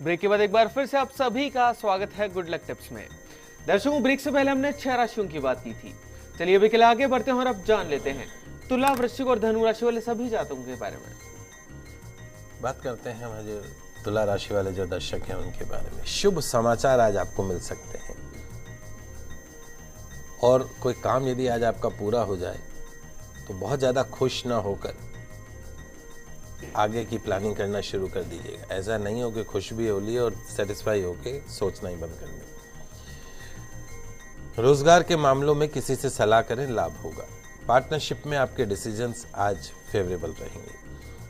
Break के बाद एक बार फिर से आप सभी का स्वागत है गुड लक टिप्स में। दर्शकों, ब्रेक से पहले हमने 6 राशियों की बात की थी। चलिए अभी के लिए आगे बढ़ते हैं और अब जान लेते हैं तुला, वृश्चिक और धनु राशि वाले सभी जातकों के बारे में। बात करते हैं हम जो तुला राशि वाले जो दर्शक हैं उनके बारे में। शुभ समाचार आज आपको मिल सकते हैं और कोई काम यदि आज आपका पूरा हो जाए तो बहुत ज़्यादा खुश ना होकर आगे की प्लानिंग करना शुरू कर दीजिएगा। ऐसा नहीं हो कि खुश भी हो लिए और सेटिस्फाई होके सोचना ही बंद कर दें। रोजगार के मामलों में किसी से सलाह करें, लाभ होगा। पार्टनरशिप में आपके डिसीजंस आज फेवरेबल रहेंगे।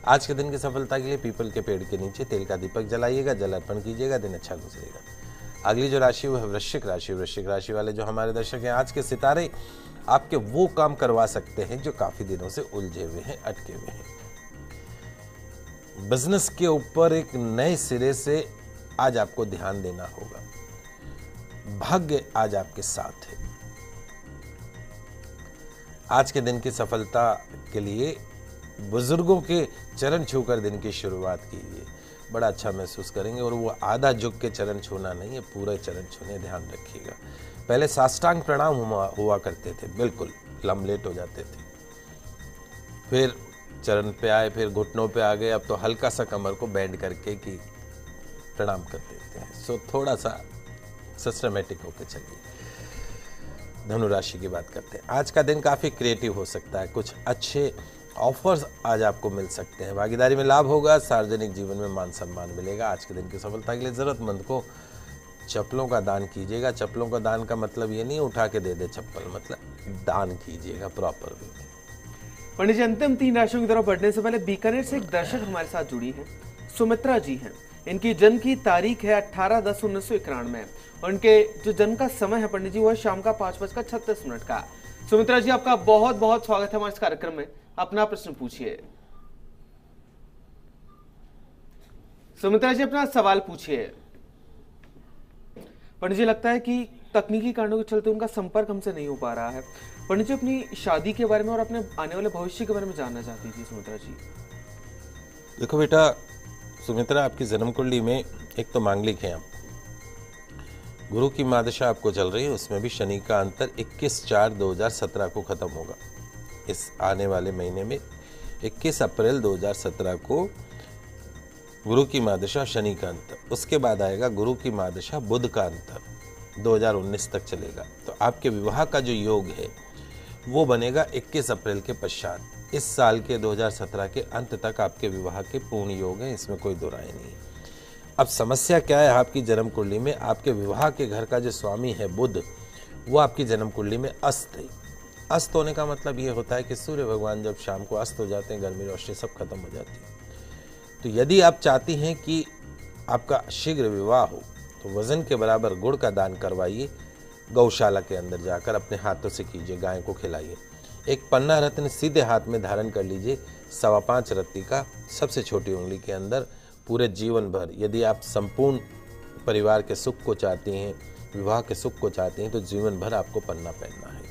आज के दिन की सफलता के लिए पीपल के पेड़ के नीचे तेल का दीपक जलाइएगा, जल अर्पण कीजिएगा, दिन अच्छा गुजरेगा। अगली जो राशि वो है वृश्चिक राशि। वृश्चिक राशि वाले जो हमारे दर्शक हैं, आज के सितारे आपके वो काम करवा सकते हैं जो काफी दिनों से उलझे हुए हैं, अटके हुए हैं। बिजनेस के ऊपर एक नए सिरे से आज आपको ध्यान देना होगा। भाग्य आज आपके साथ है। आज के दिन की सफलता के लिए बुजुर्गों के चरण छूकर दिन की शुरुआत कीजिए, बड़ा अच्छा महसूस करेंगे। और वो आधा झुक के चरण छूना नहीं है, पूरे चरण छूने, ध्यान रखिएगा। पहले साष्टांग प्रणाम हुआ करते थे, बिल्कुल लंबलेट हो जाते थे, फिर चरण पे आए, फिर घुटनों पे आ गए, अब तो हल्का सा कमर को बेंड करके की प्रणाम कर देते हैं। सो थोड़ा सा सिस्टमेटिक होकर चलिए। धनु राशि की बात करते हैं। आज का दिन काफी क्रिएटिव हो सकता है, कुछ अच्छे ऑफर्स आज आपको मिल सकते हैं। भागीदारी में लाभ होगा, सार्वजनिक जीवन में मान सम्मान मिलेगा। आज के दिन की सफलता के लिए जरूरतमंद को चप्पलों का दान कीजिएगा। चप्पलों का दान का मतलब ये नहीं उठा के दे दे चप्पल, मतलब दान कीजिएगा प्रॉपर वे। पंडित जी, अंतिम 3 राशियों की तरफ बढ़ने से पहले बीकानेर से एक दर्शक हमारे साथ जुड़ी हैं, सुमित्रा जी हैं। इनकी जन्म की तारीख है 18/10/1991 और इनके जो जन्म का समय है पंडित जी वो है शाम का 5:36 का। सुमित्रा जी, आपका बहुत बहुत स्वागत है हमारे इस कार्यक्रम में। अपना प्रश्न पूछिए। सुमित्रा जी, अपना सवाल पूछिए। पंडित जी, लगता है कि तकनीकी कारणों के चलते उनका संपर्क हमसे नहीं हो पा रहा है। पंडित जी, अपनी शादी के बारे में और अपने आने वाले भविष्य के बारे में जानना चाहती थी सुमित्रा जी। देखो बेटा सुमित्रा, आपकी जन्म कुंडली में एक तो मांगलिक है आप, गुरु की महादशा आपको चल रही है, उसमें भी शनि का अंतर 21/4/2017 को खत्म होगा। इस आने वाले महीने में 21 अप्रैल 2017 को गुरु की महादशा शनि का अंतर, उसके बाद आएगा गुरु की महादशा बुध का अंतर, 2019 तक चलेगा। तो आपके विवाह का जो योग है वो बनेगा 21 अप्रैल के पश्चात। इस साल के 2017 के अंत तक आपके विवाह के पूर्ण योग है, इसमें कोई दो राय नहीं। अब समस्या क्या है आपकी जन्म कुंडली में? आपके विवाह के घर का जो स्वामी है बुध, वो आपकी जन्म कुंडली में अस्त है। अस्त होने का मतलब ये होता है कि सूर्य भगवान जब शाम को अस्त हो जाते हैं, गर्मी रोशनी सब खत्म हो जाती है। तो यदि आप चाहती हैं कि आपका शीघ्र विवाह हो तो वजन के बराबर गुड़ का दान करवाइए। गौशाला के अंदर जाकर अपने हाथों से कीजिए, गाय को खिलाइए। एक पन्ना रत्न सीधे हाथ में धारण कर लीजिए, 5.25 रत्ती का, सबसे छोटी उंगली के अंदर। पूरे जीवन भर यदि आप संपूर्ण परिवार के सुख को चाहती हैं, विवाह के सुख को चाहती हैं, तो जीवन भर आपको पन्ना पहनना है।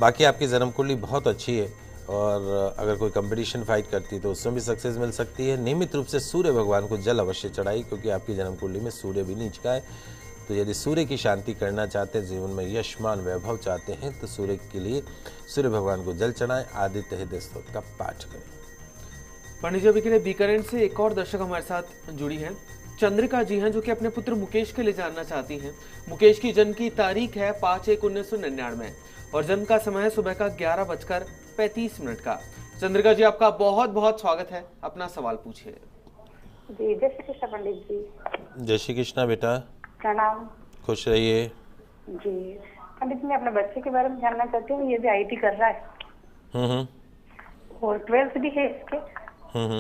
बाकी आपकी जन्म कुंडली बहुत अच्छी है और अगर कोई कंपटीशन फाइट करती है तो उसमें भी सक्सेस मिल सकती है। नियमित रूप से सूर्य भगवान को जल अवश्य चढ़ाई, क्योंकि आपकी जन्म कुंडली में सूर्य भी नीच का है। तो यदि सूर्य की शांति करना चाहते हैं, जीवन में यशमान वैभव चाहते हैं, तो सूर्य के लिए सूर्य भगवान को जल चढ़ाएं, आदित्य हृदय स्तोत्र का पाठ करें। पंडित जी, अभी के लिए बीकानेर से एक और दर्शक हमारे साथ जुड़ी हैं, चंद्रिका जी हैं, जो कि अपने पुत्र मुकेश के लिए जानना चाहती हैं। मुकेश की जन्म की तारीख है 5/1/1999 और जन्म का समय है सुबह का 11:35 का। चंद्रिका जी, आपका बहुत बहुत स्वागत है। अपना सवाल पूछिए। जी, जय श्री कृष्ण पंडित जी। जय श्री कृष्णा बेटा, प्रणाम। खुश रहिए। जी पंडित जी, मैं अपने बच्चे के बारे में जानना चाहती हूँ। ये भी आईटी कर रहा है और 12th भी है इसके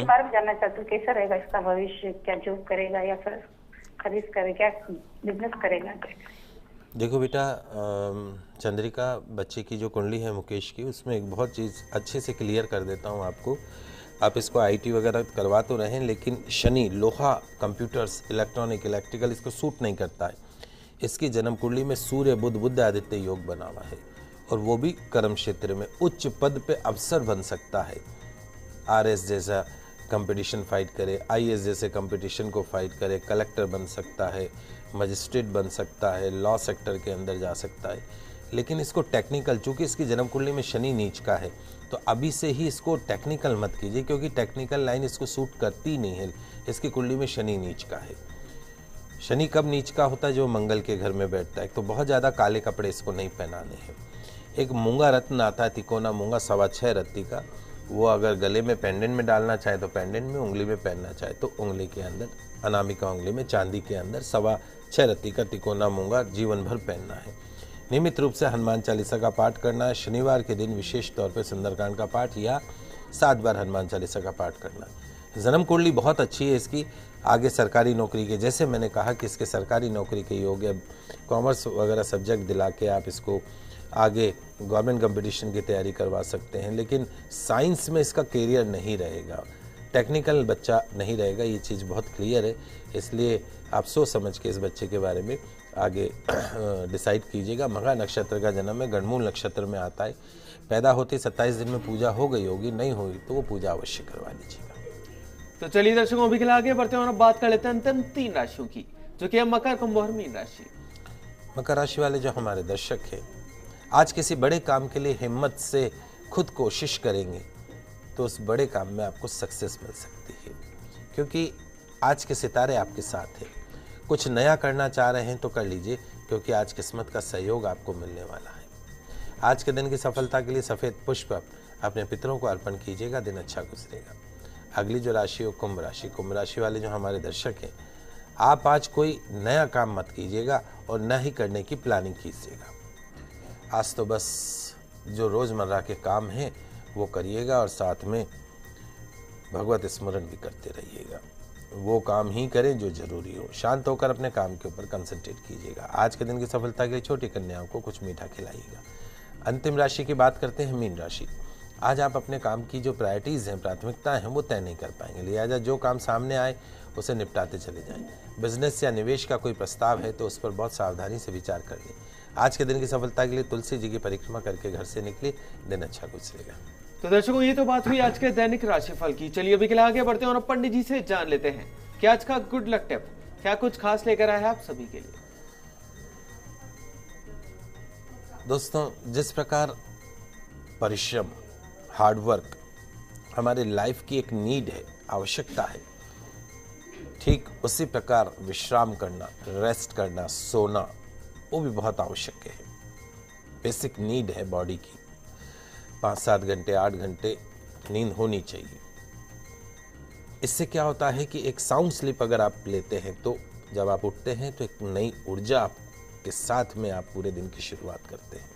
बारे में जानना चाहती हूँ। कैसा रहेगा इसका भविष्य? क्या जॉब करेगा या फिर खरीद करेगा, क्या बिजनेस करेगा? देखो बेटा, चंद्रिका बच्चे की जो कुंडली है मुकेश की, उसमें एक बहुत चीज़ अच्छे से क्लियर कर देता हूँ आपको। आप इसको आईटी वगैरह करवा तो रहें, लेकिन शनि, लोहा, कंप्यूटर्स, इलेक्ट्रॉनिक, इलेक्ट्रिकल इसको सूट नहीं करता है। इसकी जन्म कुंडली में सूर्य बुध बुध आदित्य योग बना हुआ है और वो भी कर्म क्षेत्र में उच्च पद पे अवसर बन सकता है। आरएस जैसा कंपटीशन फाइट करे, आईएएस जैसे कंपटीशन को फाइट करे, कलेक्टर बन सकता है, मजिस्ट्रेट बन सकता है, लॉ सेक्टर के अंदर जा सकता है। लेकिन इसको टेक्निकल, चूँकि इसकी जन्म कुंडली में शनि नीच का है, तो अभी से ही इसको टेक्निकल मत कीजिए, क्योंकि टेक्निकल लाइन इसको सूट करती नहीं है। इसकी कुंडली में शनि नीच का है। शनि कब नीच का होता है? जो मंगल के घर में बैठता है। तो बहुत ज़्यादा काले कपड़े इसको नहीं पहनाने हैं। एक मूंगा रत्न आता है, तिकोना मूंगा 6.25 रत्ती का, वो अगर गले में पेंडेंट में डालना चाहे तो पेंडेंट में, उंगली में पहनना चाहे तो उंगली के अंदर, अनामिका उंगली में चांदी के अंदर 6.25 रत्ती का तिकोना मूंगा जीवन भर पहनना है। नियमित रूप से हनुमान चालीसा का पाठ करना है। शनिवार के दिन विशेष तौर पर सुंदरकांड का पाठ या 7 बार हनुमान चालीसा का पाठ करना है। जन्म कुंडली बहुत अच्छी है इसकी। आगे सरकारी नौकरी के, जैसे मैंने कहा कि इसके सरकारी नौकरी के योग है, कॉमर्स वगैरह सब्जेक्ट दिला के आप इसको आगे गवर्नमेंट कंपटीशन की तैयारी करवा सकते हैं। लेकिन साइंस में इसका कैरियर नहीं रहेगा, टेक्निकल बच्चा नहीं रहेगा, ये चीज़ बहुत क्लियर है। इसलिए आप सोच समझ के इस बच्चे के बारे में आगे डिसाइड कीजिएगा। मघा नक्षत्र का जन्म है, गणमूल नक्षत्र में आता है। पैदा होते 27 दिन में पूजा हो गई होगी, नहीं हुई तो वो पूजा अवश्य करवा लीजिएगा। तो चलिए दर्शकों, अभी के लिए आगे बढ़ते हैं और अब बात कर लेते हैं अंतिम 3 राशियों की, जो कि है मकर, कुंभ और मीन राशि। मकर राशि वाले जो हमारे दर्शक हैं, आज किसी बड़े काम के लिए हिम्मत से खुद कोशिश करेंगे तो उस बड़े काम में आपको सक्सेस मिल सकती है, क्योंकि आज के सितारे आपके साथ हैं। कुछ नया करना चाह रहे हैं तो कर लीजिए, क्योंकि आज किस्मत का सहयोग आपको मिलने वाला है। आज के दिन की सफलता के लिए सफ़ेद पुष्प अपने पितरों को अर्पण कीजिएगा, दिन अच्छा गुजरेगा। अगली जो राशि हो कुंभ राशि। कुंभ राशि वाले जो हमारे दर्शक हैं, आप आज कोई नया काम मत कीजिएगा और न ही करने की प्लानिंग कीजिएगा। आज तो बस जो रोज़मर्रा के काम हैं वो करिएगा और साथ में भगवत स्मरण भी करते रहिएगा। वो काम ही करें जो जरूरी हो। शांत होकर अपने काम के ऊपर कंसंट्रेट कीजिएगा। आज के दिन की सफलता के लिए छोटी कन्याओं को कुछ मीठा खिलाइएगा। अंतिम राशि की बात करते हैं, मीन राशि। आज आप अपने काम की जो प्रायोरिटीज़ हैं, प्राथमिकताएं हैं, वो तय नहीं कर पाएंगे। लिहाजा जो काम सामने आए उसे निपटाते चले जाएं। बिजनेस या निवेश का कोई प्रस्ताव है तो उस पर बहुत सावधानी से विचार कर लें। आज के दिन की सफलता के लिए तुलसी जी की परिक्रमा करके घर से निकले, दिन अच्छा गुजरेगा। तो दर्शकों, ये तो बात हुई आज के दैनिक राशिफल की। चलिए अभी के लिए आगे बढ़ते हैं और पंडित जी से जान लेते हैं कि आज का गुड लक टिप क्या कुछ खास लेकर आए हैं आप सभी के लिए। दोस्तों, जिस प्रकार परिश्रम, हार्डवर्क हमारे लाइफ की एक नीड है, आवश्यकता है, ठीक उसी प्रकार विश्राम करना, रेस्ट करना, सोना, वो भी बहुत आवश्यक है। बेसिक नीड है बॉडी की। 5-7 घंटे, 8 घंटे नींद होनी चाहिए। इससे क्या होता है कि एक साउंड स्लीप अगर आप लेते हैं तो जब आप उठते हैं तो एक नई ऊर्जा के साथ में आप पूरे दिन की शुरुआत करते हैं।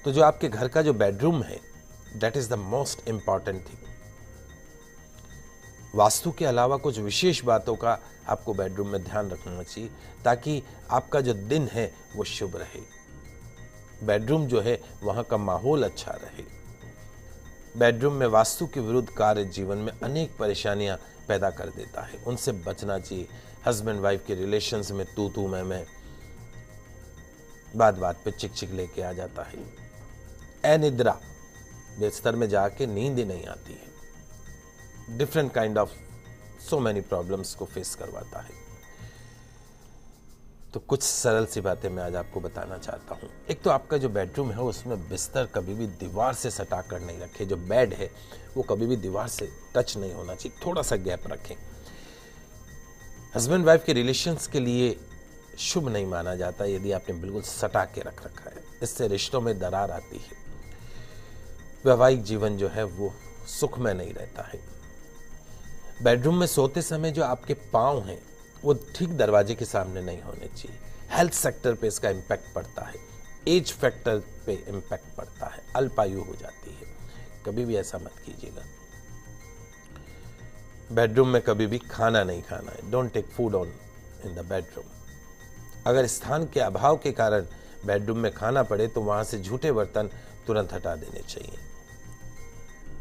तो जो आपके घर का जो बेडरूम है, that is the most important thing. Vastu के अलावा कुछ विशेष बातों का आपको बेडरूम में ध्यान रखना चाहिए, ताकि आपका जो दिन है वो शुभ रहे। बेडरूम जो है वहां का माहौल अच्छा रहे। बेडरूम में वास्तु के विरुद्ध कार्य जीवन में अनेक परेशानियां पैदा कर देता है, उनसे बचना चाहिए। हस्बैंड वाइफ के रिलेशंस में तू मैं बात पे चिक लेके आ जाता है। अनिद्रा, बिस्तर में जाके नींद ही नहीं आती है। Different kind of so many problems को फेस करवाता है। तो कुछ सरल सी बातें मैं आज आपको बताना चाहता हूं। एक तो आपका जो बेडरूम है उसमें बिस्तर कभी भी दीवार से सटा कर नहीं रखें। जो बेड है वो कभी भी दीवार से टच नहीं होना चाहिए, थोड़ा सा गैप रखें। हस्बैंड वाइफ के रिलेशंस के लिए शुभ नहीं माना जाता यदि आपने बिल्कुल सटा के रख रखा है। इससे रिश्तों में दरार आती है। वैवाहिक जीवन जो है वो सुखमय नहीं रहता है। बेडरूम में सोते समय जो आपके पांव हैं वो ठीक दरवाजे के सामने नहीं होने चाहिए। हेल्थ सेक्टर पे इसका इम्पैक्ट पड़ता है, एज फैक्टर पे इम्पैक्ट पड़ता है, अल्पायु हो जाती है। कभी भी ऐसा मत कीजिएगा। बेडरूम में कभी भी खाना नहीं खाना है। Don't take food on in the bedroom. अगर स्थान के अभाव के कारण बेडरूम में खाना पड़े तो वहां से झूठे बर्तन तुरंत हटा देने चाहिए।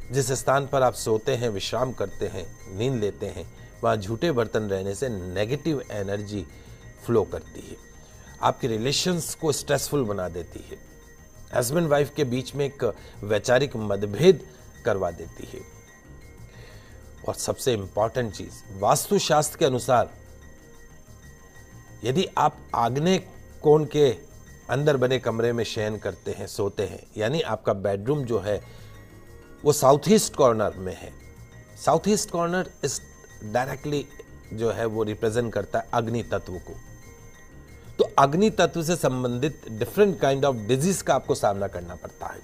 जिस स्थान पर आप सोते हैं, विश्राम करते हैं, नींद लेते हैं, वहाँ झूठे बर्तन रहने से नेगेटिव एनर्जी फ्लो करती है, आपके रिलेशंस को स्ट्रेसफुल बना देती है, हस्बैंड वाइफ के बीच में एक वैचारिक मतभेद करवा देती है। और सबसे इंपॉर्टेंट चीज, वास्तुशास्त्र के अनुसार यदि आप आग्नेय कोण के अंदर बने कमरे में शयन करते हैं, सोते हैं, यानी आपका बेडरूम जो है वो साउथ ईस्ट कॉर्नर में है। साउथ ईस्ट कॉर्नर इस डायरेक्टली जो है वो रिप्रेजेंट करता है अग्नि तत्व को। तो अग्नि तत्व से संबंधित डिफरेंट काइंड ऑफ डिजीज का आपको सामना करना पड़ता है।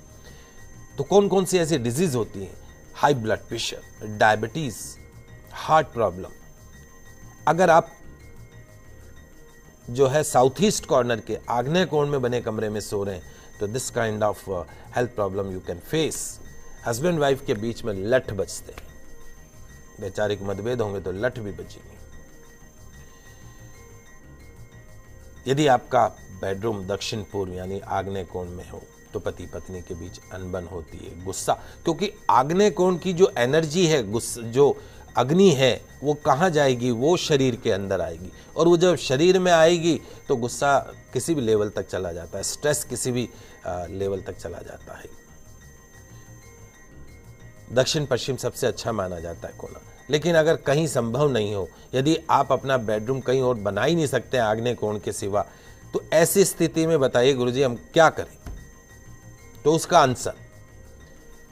तो कौन कौन सी ऐसी डिजीज होती हैं? High blood pressure, diabetes, heart problem. अगर आप जो है साउथ ईस्ट कॉर्नर के आग्नेय कोण में बने कमरे में सो रहे हैं तो this kind of health problem you can face. Husband wife के बीच में लठ बजते हैं, वैचारिक मतभेद होंगे तो लठ भी बजेंगे। यदि आपका बेडरूम दक्षिण पूर्व यानी आग्नेय कोण में हो तो पति पत्नी के बीच अनबन होती है, गुस्सा, क्योंकि आग्नेय कोण की जो एनर्जी है, जो अग्नि है, वो कहाँ जाएगी? वो शरीर के अंदर आएगी, और वो जब शरीर में आएगी तो गुस्सा किसी भी लेवल तक चला जाता है, स्ट्रेस किसी भी लेवल तक चला जाता है। दक्षिण पश्चिम सबसे अच्छा माना जाता है कोना, लेकिन अगर कहीं संभव नहीं हो, यदि आप अपना बेडरूम कहीं और बना ही नहीं सकते आग्नेय कोण के सिवा, तो ऐसी स्थिति में बताइए गुरुजी हम क्या करें? तो उसका आंसर,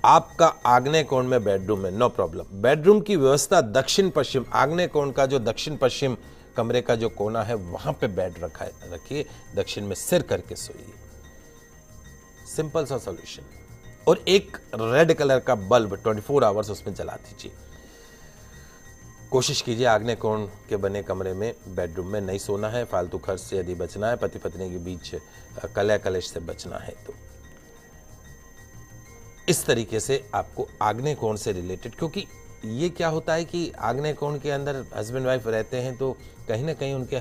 आपका आग्नेय कोण में बेडरूम है, नो प्रॉब्लम। बेडरूम की व्यवस्था दक्षिण पश्चिम, आग्नेय कोण का जो दक्षिण पश्चिम कमरे का जो कोना है वहां पे बेड रखिए, दक्षिण में सिर करके सोइए। सिंपल सा सॉल्यूशन। और एक रेड कलर का बल्ब 24 आवर्स उसमें जला दीजिए। कोशिश कीजिए आग्नेय कोण के बने कमरे में, बेडरूम में नहीं सोना है। फालतू खर्च से यदि बचना है, पति पत्नी के बीच कलह कलेश से बचना है, तो इस तरीके से आपको आग्नेय कोण से रिलेटेड, क्योंकि ये क्या होता है कि आग्नेय कोण के अंदर हस्बैंड वाइफ रहते हैं तो कहीं ना कहीं उनके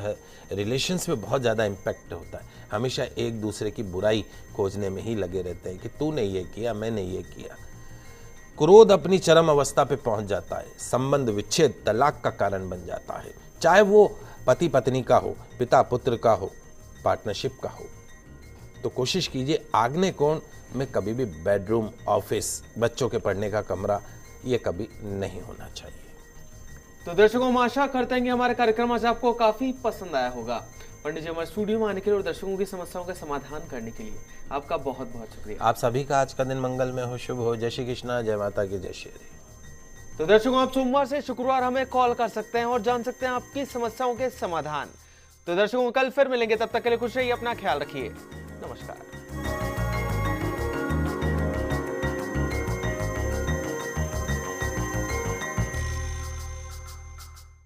रिलेशंस पे बहुत ज़्यादा इम्पैक्ट होता है। हमेशा एक दूसरे की बुराई खोजने में ही लगे रहते हैं कि तूने ये किया, मैंने ये किया। क्रोध अपनी चरम अवस्था पे पहुंच जाता है, संबंध विच्छेद, तलाक का कारण बन जाता है, चाहे वो पति पत्नी का हो, पिता पुत्र का हो, पार्टनरशिप का हो। तो कोशिश कीजिए आग्नेय कोण में कभी भी बेडरूम, ऑफिस, बच्चों के पढ़ने का कमरा, ये कभी नहीं होना चाहिए। तो दर्शकों, हम आशा करते हैं कि हमारा कार्यक्रम आज आपको काफी पसंद आया होगा। पंडित जी हमारे स्टूडियो में आने के लिए और दर्शकों की समस्याओं का समाधान करने के लिए आपका बहुत बहुत शुक्रिया। आप सभी का आज का दिन मंगलमय हो, शुभ हो। जय श्री कृष्णा, जय माता की जय श्री हरि। तो दर्शकों, आप सोमवार से शुक्रवार हमें कॉल कर सकते हैं और जान सकते हैं आपकी समस्याओं के समाधान। तो दर्शकों, कल फिर मिलेंगे, तब तक के लिए खुश रहिए, अपना ख्याल रखिए, नमस्कार।